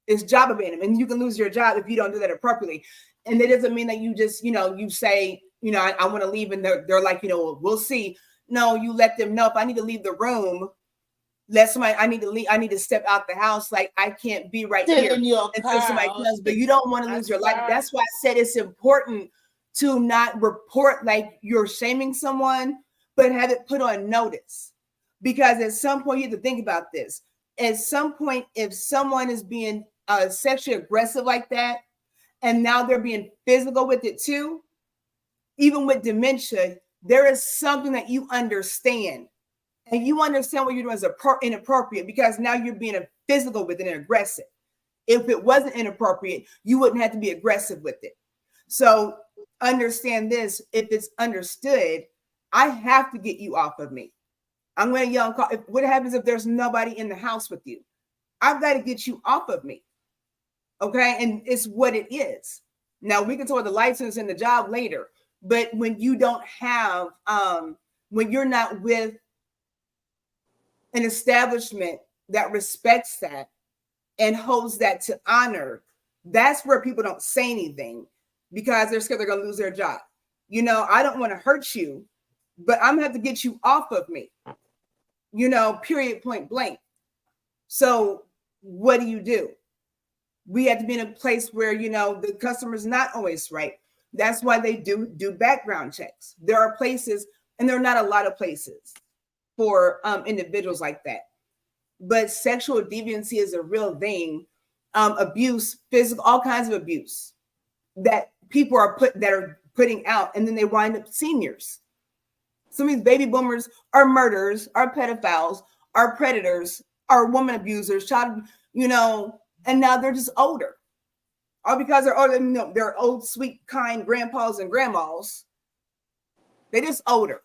A: It's job abandonment. And you can lose your job if you don't do that appropriately. And that doesn't mean that you just, you say, I want to leave, and they're like, we'll see. No, you let them know, if I need to leave the room, let somebody, I need to leave, I need to step out the house. Like, I can't be right here until somebody comes, but you don't want to lose your life. That's why I said it's important to not report like you're shaming someone, but have it put on notice. Because at some point, you have to think about this. At some point, if someone is being sexually aggressive like that, and now they're being physical with it too, even with dementia, there is something that you understand. And you understand what you're doing is inappropriate, because now you're being physical with it and aggressive. If it wasn't inappropriate, you wouldn't have to be aggressive with it. So understand this. If it's understood, I have to get you off of me. I'm going to yell and call. What happens if there's nobody in the house with you? I've got to get you off of me. Okay. And it's what it is. Now we can talk about the license and the job later, but when you don't have, when you're not with an establishment that respects that and holds that to honor, that's where people don't say anything, because they're scared they're going to lose their job. I don't want to hurt you, but I'm going to have to get you off of me. Period, point blank. So what do? We have to be in a place where, the customer's not always right. That's why they do background checks. There are places, and there are not a lot of places for individuals like that. But sexual deviancy is a real thing. Abuse, physical, all kinds of abuse that people are putting out, and then they wind up seniors. Some of these baby boomers are murderers, are pedophiles, are predators, are woman abusers, child, and now they're just older. All because they're older, they're old, sweet, kind grandpas and grandmas. They're just older.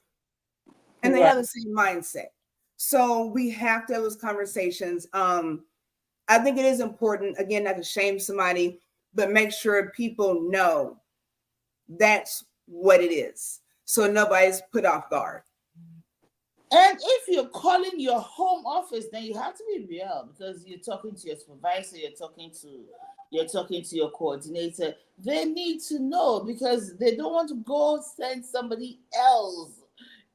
A: And they have the same mindset. So we have to have those conversations. I think it is important, again, not to shame somebody, but make sure people know that's what it is, so nobody's put off guard.
B: And if you're calling your home office, then you have to be real, because you're talking to your supervisor, you're talking to your coordinator. They need to know, because they don't want to go send somebody else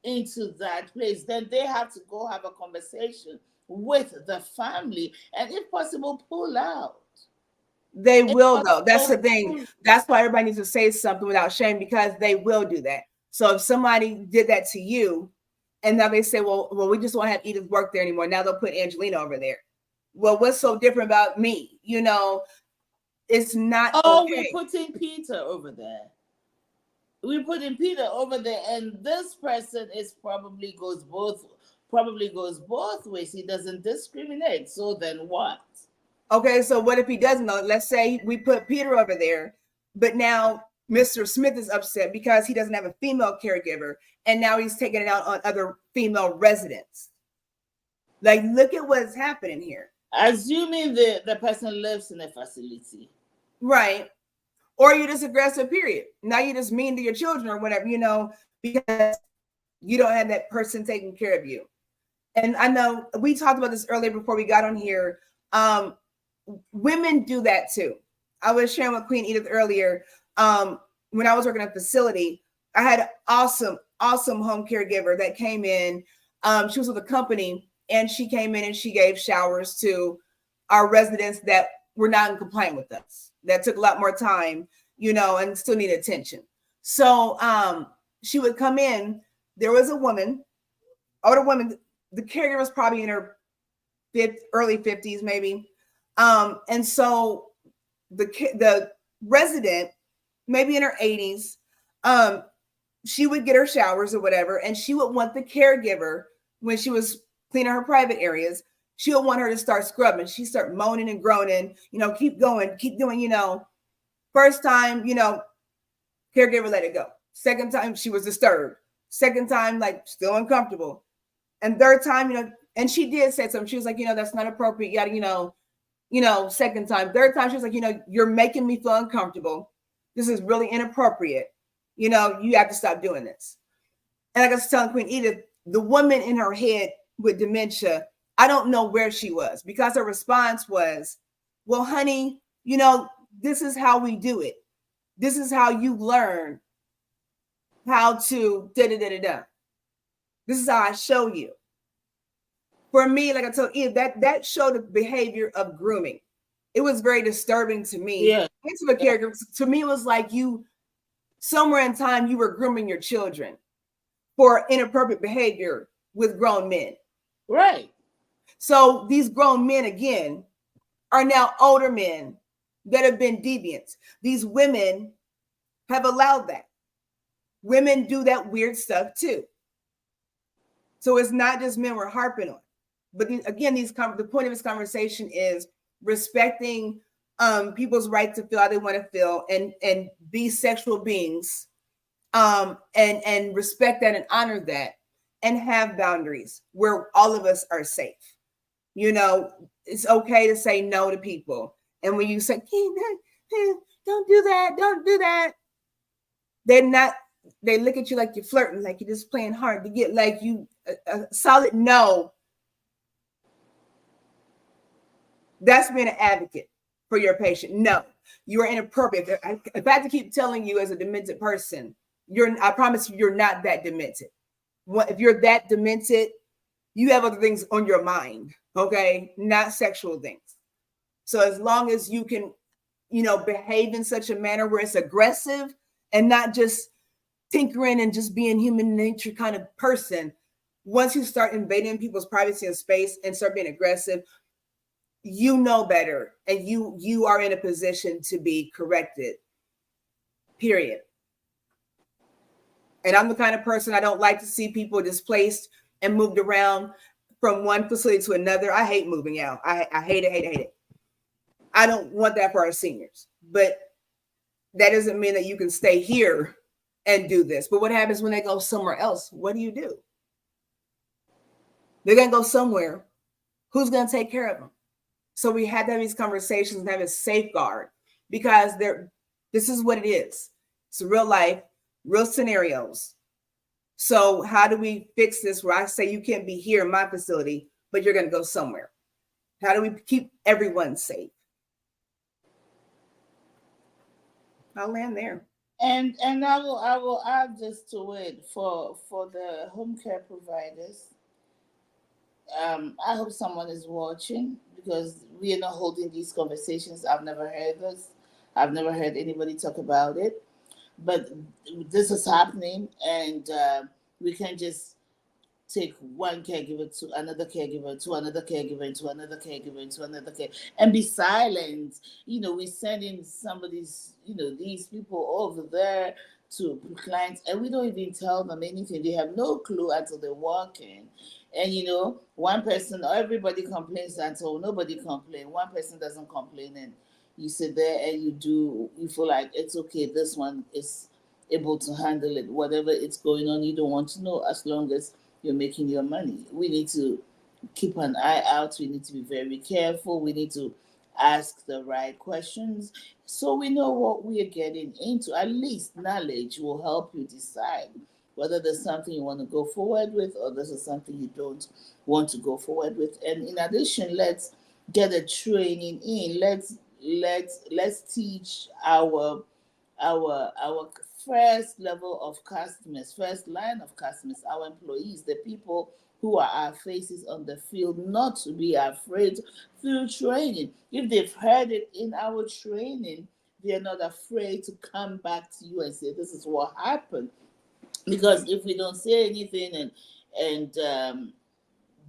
B: into that place. Then they have to go have a conversation with the family, and if possible, pull out.
A: They will, though. That's the thing. That's why everybody needs to say something without shame, because they will do that. So if somebody did that to you, and now they say, well, we just won't have Edith work there anymore. Now they'll put Angelina over there. Well, what's so different about me? It's not
B: Oh,
A: okay.
B: we're putting Peter over there. We're putting Peter over there, and this person is probably goes both ways. He doesn't discriminate. So then what?
A: Okay, so what if he doesn't know? Let's say we put Peter over there, but now Mr. Smith is upset because he doesn't have a female caregiver, and now he's taking it out on other female residents. Like, look at what's happening here.
B: Assuming the person lives in a facility.
A: Right. Or you just aggressive, period. Now you just mean to your children or whatever, because you don't have that person taking care of you. And I know we talked about this earlier before we got on here. Women do that too. I was sharing with Queen Edith earlier. When I was working at a facility, I had an awesome home caregiver that came in. She was with a company, and she came in and she gave showers to our residents that were not in compliance with us. That took a lot more time, and still need attention. So she would come in. There was a woman, older woman. The caregiver was probably in her early 50s, maybe. And so the resident, maybe in her 80s, she would get her showers or whatever, and she would want the caregiver, when she was cleaning her private areas, she would want her to start scrubbing. She start moaning and groaning, keep going, keep doing, First time, caregiver let it go. Second time, she was disturbed. Second time, like, still uncomfortable. And third time, and she did say something. She was like, that's not appropriate. Yada, second time. Third time, she was like, you're making me feel uncomfortable. This is really inappropriate. You have to stop doing this. And like I was telling Queen Edith, the woman in her head with dementia, I don't know where she was, because her response was, well, honey, this is how we do it. This is how you learn how to da-da-da-da-da. This is how I show you. For me, like I told Edith, that showed the behavior of grooming. It was very disturbing to me.
B: Yeah.
A: Into a caregiver, to me, it was like somewhere in time, you were grooming your children for inappropriate behavior with grown men.
B: Right.
A: So these grown men, again, are now older men that have been deviants. These women have allowed that. Women do that weird stuff too. So it's not just men we're harping on. But again, the point of this conversation is respecting people's right to feel how they want to feel and be sexual beings, and respect that and honor that, and have boundaries where all of us are safe. It's okay to say no to people. And when you say, don't do that, they look at you like you're flirting, like you're just playing hard to get, like you a solid no. That's being an advocate for your patient. No, you are inappropriate. If I have to keep telling you as a demented person, I promise you're not that demented. If you're that demented, you have other things on your mind, okay? Not sexual things. So as long as you can, behave in such a manner where it's aggressive and not just tinkering and just being human nature kind of person, once you start invading people's privacy and space and start being aggressive, you know better, and you are in a position to be corrected, period. And I'm the kind of person, I don't like to see people displaced and moved around from one facility to another. I hate moving out. I hate it. I don't want that for our seniors. But that doesn't mean that you can stay here and do this. But what happens when they go somewhere else? What do? They're going to go somewhere. Who's going to take care of them? So we had to have these conversations and have a safeguard, because this is what it is. It's real life, real scenarios. So how do we fix this where I say you can't be here in my facility, but you're going to go somewhere? How do we keep everyone safe? I'll land there.
B: And I will add just to it for the home care providers. I hope someone is watching, because we are not holding these conversations. I've never heard this. I've never heard anybody talk about it. But this is happening, and we can just take one caregiver to another caregiver to another caregiver to another caregiver to another caregiver and be silent. We send in somebody's, these people over there to clients, and we don't even tell them anything. They have no clue until they walk in. And one person, everybody complains until nobody complains. One person doesn't complain, and you sit there and you feel like it's okay. This one is able to handle it. Whatever it's going on, you don't want to know, as long as you're making your money. We need to keep an eye out. We need to be very careful. We need to ask the right questions so we know what we are getting into. At least knowledge will help you decide whether there's something you want to go forward with or this is something you don't want to go forward with. And in addition, let's get a training in. Let's teach our first level of customers, first line of customers, our employees, the people who are our faces on the field, not to be afraid through training. If they've heard it in our training, they're not afraid to come back to you and say, this is what happened. Because if we don't say anything and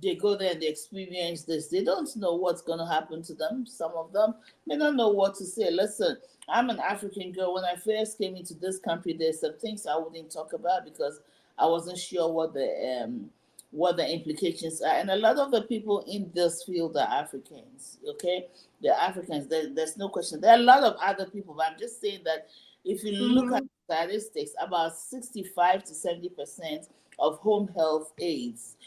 B: they go there and they experience this, they don't know what's going to happen to them. Some of them may not know what to say. Listen, I'm an African girl. When I first came into this country, there's some things I wouldn't talk about because I wasn't sure what the implications are. And a lot of the people in this field are Africans, okay? They're Africans. There's no question. There are a lot of other people, but I'm just saying that if you look at statistics, about 65 to 70% of home health aides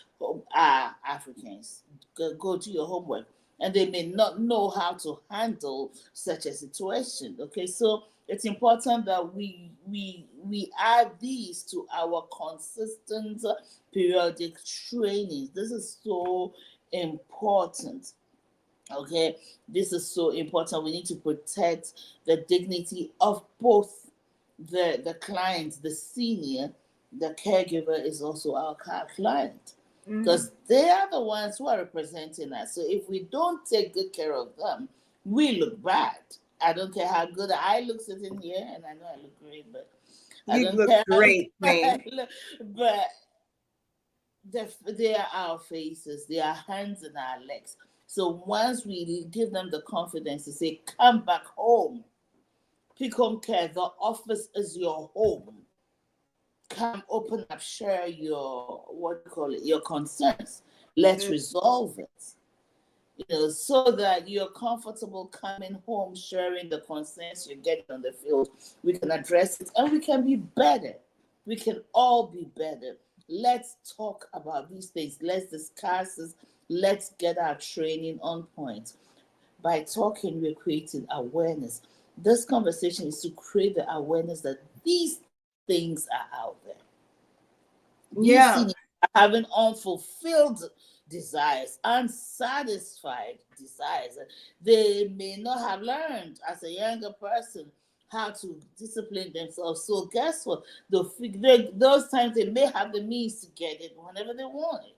B: are Africans. Go do your homework. And they may not know how to handle such a situation. Okay, so it's important that we add these to our consistent periodic trainings. This is so important. Okay, this is so important. We need to protect the dignity of both the client, the senior. The caregiver is also our client, because they are the ones who are representing us. So if we don't take good care of them, we look bad. I don't care how good I look sitting here, and I know I look great, but
A: you look great, man.
B: But they are our faces, they are hands and our legs. So once we give them the confidence to say, come back home, pick home care, the office is your home. Come open up, share your your concerns. Let's resolve it. So that you're comfortable coming home, sharing the concerns you're getting on the field. We can address it and we can be better. We can all be better. Let's talk about these things. Let's discuss this. Let's get our training on point. By talking, we're creating awareness. This conversation is to create the awareness that these things are out there. These things are having unfulfilled desires, unsatisfied desires. They may not have learned as a younger person how to discipline themselves. So guess what? Those times they may have the means to get it whenever they want it.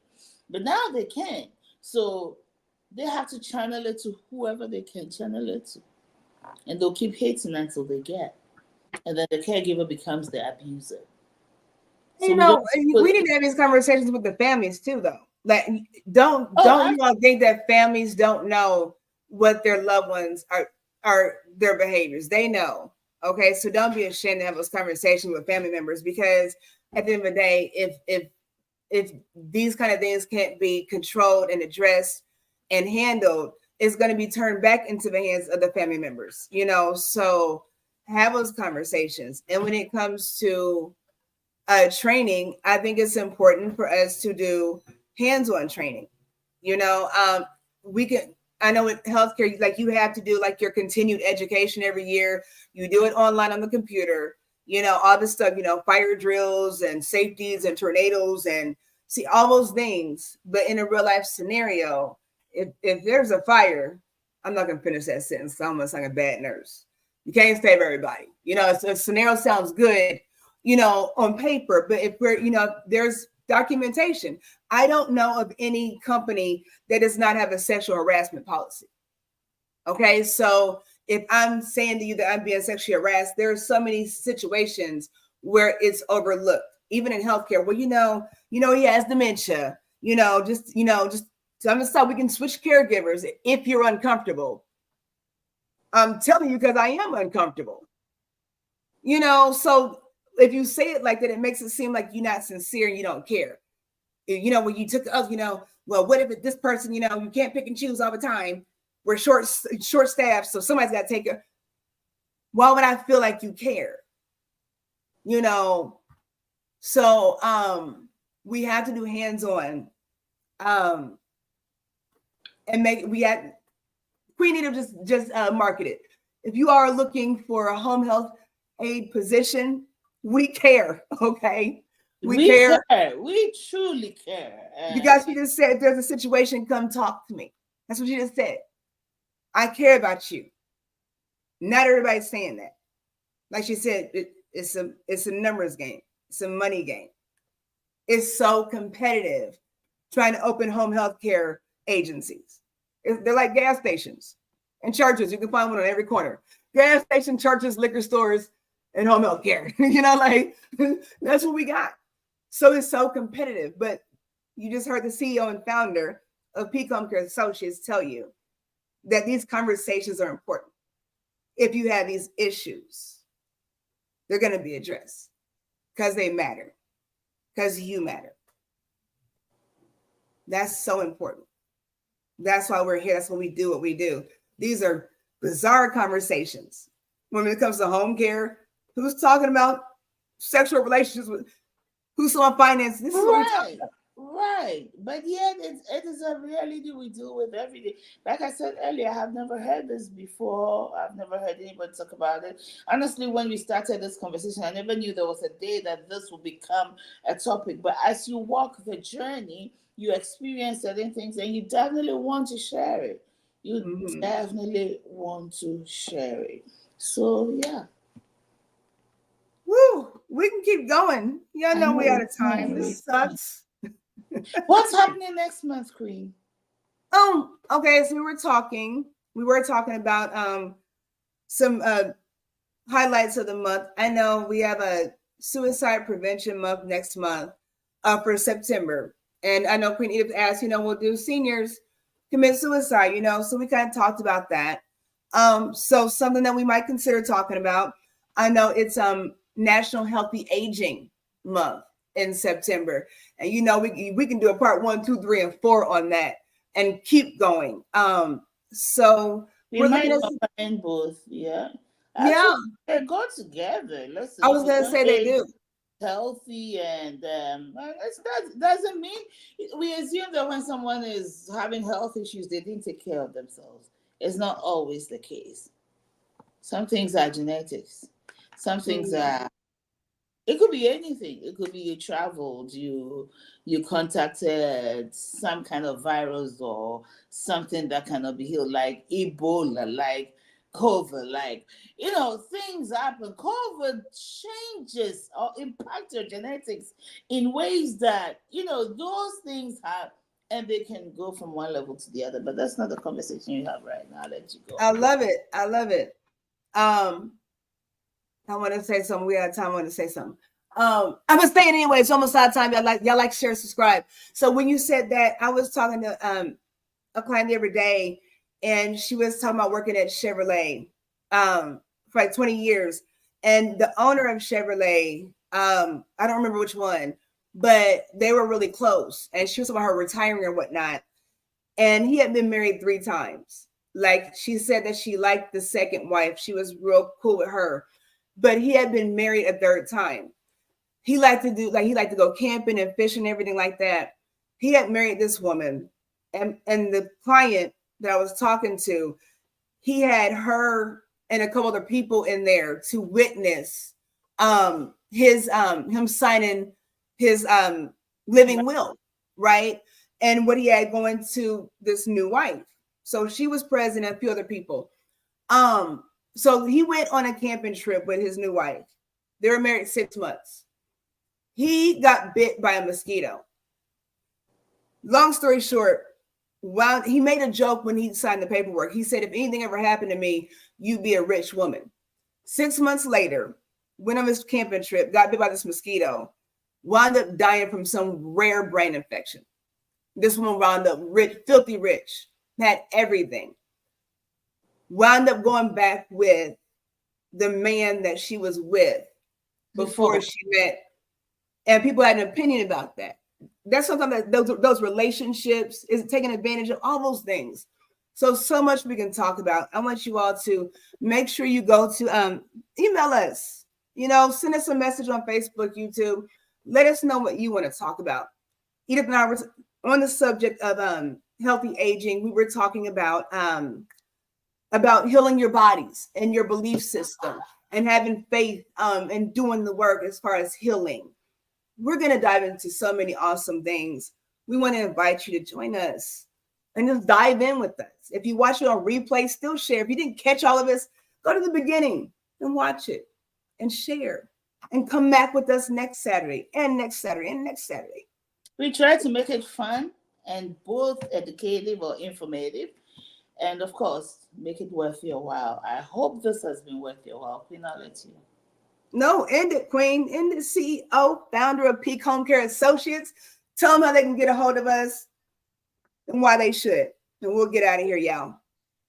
B: But now they can't. So they have to channel it to whoever they can channel it to. And they'll keep hating until they get. And then the caregiver becomes the abuser.
A: So we need to have these conversations with the families too, though. Like, don't you all think that families don't know what their loved ones are their behaviors? They know. Okay, so don't be ashamed to have those conversations with family members, because at the end of the day, if these kind of things can't be controlled and addressed and handled, it's going to be turned back into the hands of the family members. So have those conversations. And when it comes to training, I think it's important for us to do hands-on training. I know with healthcare, like, you have to do like your continued education every year. You do it online on the computer, all this stuff, fire drills and safeties and tornadoes and see all those things. But in a real life scenario, if there's a fire, I'm not going to finish that sentence. I'm almost like a bad nurse. You can't save everybody. A scenario sounds good, on paper, but if there's documentation. I don't know of any company that does not have a sexual harassment policy. Okay, so if I'm saying to you that I'm being sexually harassed, there are so many situations where it's overlooked. even in healthcare. Well, he has dementia. Just so I'm just we can switch caregivers if you're uncomfortable. I'm telling you because I am uncomfortable. So if you say it like that, it makes it seem like you're not sincere and you don't care. When you took us, well, what if this person, you can't pick and choose all the time. We're short staffed, so somebody's got to take it. Why would I feel like you care? So we have to do hands-on, and Queen Edith just market it. If you are looking for a home health aid position, we care. Okay, we care.
B: We truly care.
A: Because she just said, if there's a situation, come talk to me. That's what she just said. I care about you. Not everybody's saying that. Like she said, it's a numbers game. It's a money game. It's so competitive trying to open home health care agencies. They're like gas stations and churches. You can find one on every corner. Gas station, churches, liquor stores, and home health care. That's what we got. So it's so competitive. But you just heard the CEO and founder of Peak Home Care Associates tell you that these conversations are important. If you have these issues, they're going to be addressed because they matter, because you matter. That's so important. That's why we're here. That's why we do what we do. These are bizarre conversations. When it comes to home care, who's talking about sexual relationships with who's on finance? This is what we're talking about.
B: Right. But yet it is a reality we deal with every day. Like I said earlier, I have never heard this before. I've never heard anybody talk about it. Honestly, when we started this conversation, I never knew there was a day that this would become a topic. But as you walk the journey, you experience certain things and you definitely want to share it. You definitely want to share it. So, yeah.
A: Woo, we can keep going. Y'all know we out of time. This sucks.
B: What's happening next month, Queen?
A: Okay. So we were talking about some highlights of the month. I know we have a suicide prevention month next month for September. And I know Queen Edith asked, we'll do seniors commit suicide, so we kind of talked about that. So something that we might consider talking about. I know it's National Healthy Aging Month in September. And we can do a part 1, 2, 3, and 4 on that and keep going. So
B: we're looking at both, yeah. Actually, they go together. Listen,
A: I was gonna say they do.
B: Healthy and that doesn't mean we assume that when someone is having health issues, they didn't take care of themselves. It's not always the case. Some things are genetics. Some things are. It could be anything. It could be you traveled, you contacted some kind of virus or something that cannot be healed, like Ebola, like COVID, things happen. COVID changes or impact your genetics in ways that, those things have, and they can go from one level to the other. But that's not the conversation you have right now. I'll let you go.
A: I love it. I want to say something. We out of time. I want to say something. I'm gonna say it anyway. It's almost out of time. Y'all like, share, subscribe. So when you said that, I was talking to a client the other day, and she was talking about working at Chevrolet for like 20 years. And the owner of Chevrolet, I don't remember which one, but they were really close. And she was talking about her retiring or whatnot. And he had been married 3 times. Like she said that she liked the second wife. She was real cool with her. But he had been married a 3rd time. He liked to go camping and fishing and everything like that. He had married this woman. And the client that I was talking to, he had her and a couple other people in there to witness him signing his living will, right? And what he had going to this new wife. So she was present and a few other people. So he went on a camping trip with his new wife. They were married 6 months. He got bit by a mosquito. Long story short, while he made a joke when he signed the paperwork, he said, if anything ever happened to me, you'd be a rich woman. 6 months later, went on his camping trip, got bit by this mosquito, wound up dying from some rare brain infection. This woman wound up rich, filthy rich, had everything. Wound up going back with the man that she was with before she met. And people had an opinion about that. That's something that those relationships is taking advantage of, all those things. So much we can talk about. I want you all to make sure you go to email us, send us a message on Facebook, YouTube. Let us know what you want to talk about. Edith and I were on the subject of healthy aging. We were talking about healing your bodies and your belief system and having faith and doing the work as far as healing. We're going to dive into so many awesome things. We want to invite you to join us and just dive in with us. If you watch it on replay, still share. If you didn't catch all of this, go to the beginning and watch it and share and come back with us next Saturday and next Saturday and next Saturday.
B: We try to make it fun and both educative or informative. And of course, make it worth your while. I hope this has been worth your while. Queen, I'll let you.
A: No, end it, Queen. End it, CEO, founder of Peak Homecare Associates. Tell them how they can get a hold of us and why they should. And we'll get out of here, y'all.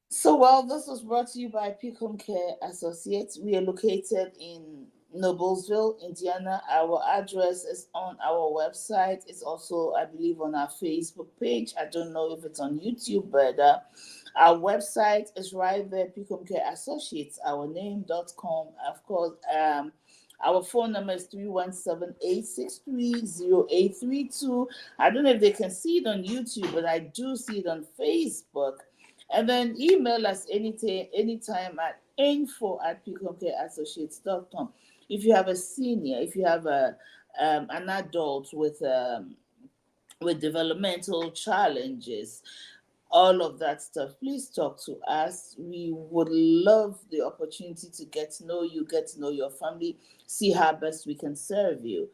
B: So, this was brought to you by Peak Homecare Associates. We are located in Noblesville, Indiana. Our address is on our website. It's also, I believe, on our Facebook page. I don't know if it's on YouTube, but our website is right there, Peak Homecare Associates, our name.com. Of course, our phone number is 317-863-0832. I don't know if they can see it on YouTube, but I do see it on Facebook. And then email us anytime at info@peakhomcareassociates.com. If you have a senior, if you have an adult with developmental challenges, all of that stuff, please talk to us. We would love the opportunity to get to know you, get to know your family, see how best we can serve you.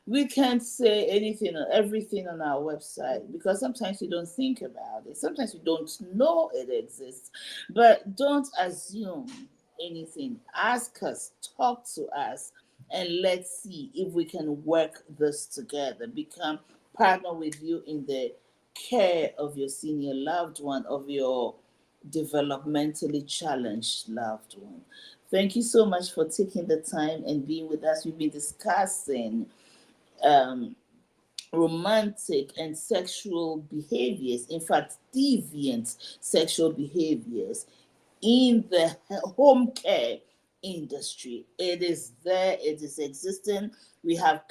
B: We can't say anything or everything on our website because sometimes we don't think about it. Sometimes we don't know it exists. But don't assume anything. Ask us, talk to us, and let's see if we can work this together. Become partner with you in the care of your senior loved one, of your developmentally challenged loved one. Thank you so much for taking the time and being with us. We've been discussing romantic and sexual behaviors, in fact, deviant sexual behaviors in the home care industry. It is there, it is existing. We have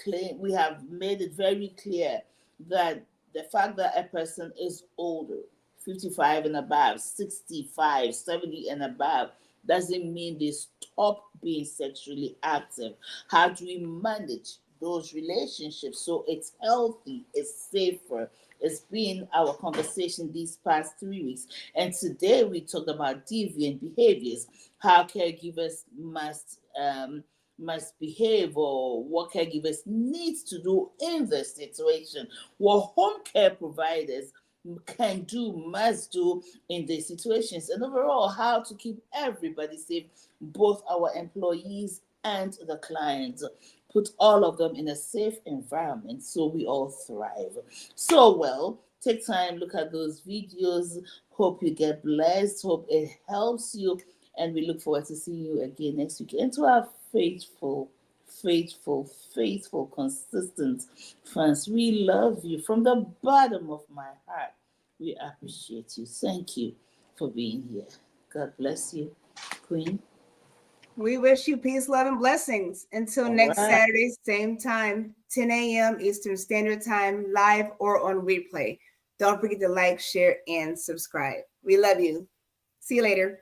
B: made it very clear that the fact that a person is older, 55 and above, 65, 70 and above, doesn't mean they stop being sexually active. How do we manage those relationships so it's healthy, it's safer? It's been our conversation these past 3 weeks. And today we talked about deviant behaviors, how caregivers must behave, or what caregivers need to do in this situation, what home care providers can do, must do in these situations, and overall how to keep everybody safe, both our employees and the clients. Put all of them in a safe environment so we all thrive. So, take time, look at those videos. Hope you get blessed. Hope it helps you. And we look forward to seeing you again next week. And to our faithful, consistent fans, we love you from the bottom of my heart. We appreciate you. Thank you for being here. God bless you, Queen.
A: We wish you peace, love, and blessings. Until next Saturday, same time, 10 a.m. Eastern Standard Time, live or on replay. Don't forget to like, share, and subscribe. We love you. See you later.